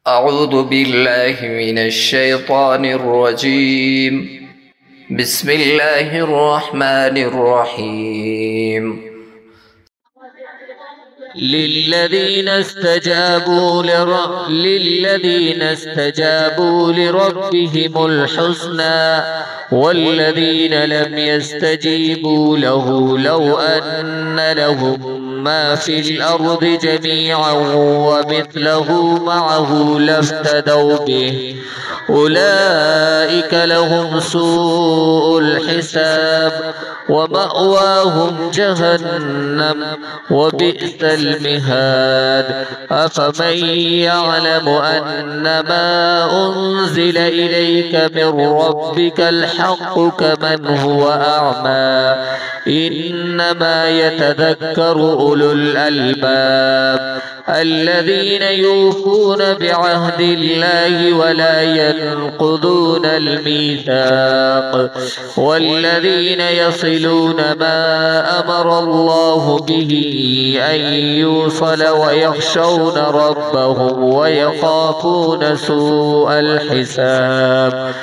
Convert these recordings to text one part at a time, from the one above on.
أعوذ بالله من الشيطان الرجيم. بسم الله الرحمن الرحيم. للذين استجابوا لربهم الحسنى والذين لم يستجيبوا له لو أن لهم ما في الأرض جميعا ومثله معه لافتدوا به أولئك لهم سوء الحساب ومأواهم جهنم وبئس المهاد. أفمن يعلم أنما أنزل إليك من ربك الحق كمن هو أعمى إنما يتذكر أولو الألباب الذين يوفون بعهد الله ولا ينقضون الميثاق والذين يصلون ما أمر الله به أن يوصل ويخشون ربهم ويخافون سوء الحساب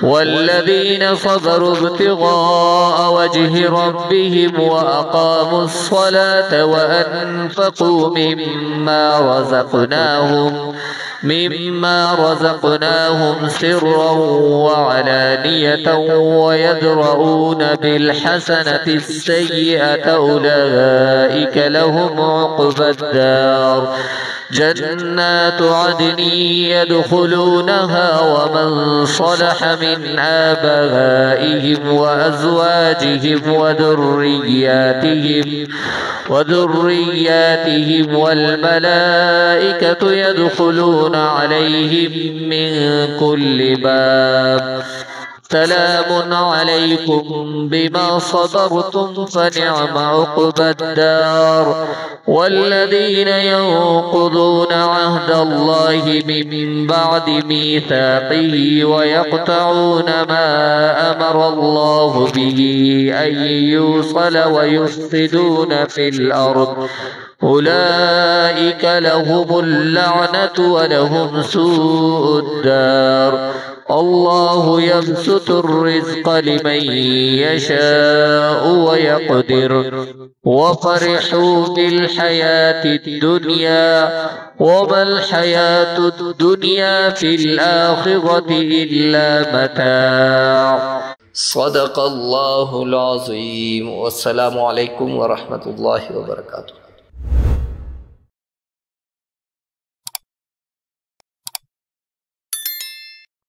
والذين صبروا ابتغاء وجه ربهم وأقاموا الصلاة وأنفقوا مما رزقناهم سرا وعلانية ويدرؤون بالحسنة السيئة أولئك لهم عقبى الدار جنات عدن يدخلونها ومن صلح من آبائهم وأزواجهم وذرياتهم والملائكة يدخلون عليهم من كل باب سلام عليكم بما صبرتم فنعم عقبى الدار. والذين ينقضون عهد الله من بعد ميثاقه ويقطعون ما أمر الله به أن يوصل ويفسدون في الأرض أولئك لهم اللعنة ولهم سوء الدار. الله يبسط الرزق لمن يشاء ويقدر وفرحوا بالحياة الدنيا وما الحياة الدنيا في الآخرة إلا متاع. صدق الله العظيم. والسلام عليكم ورحمة الله وبركاته.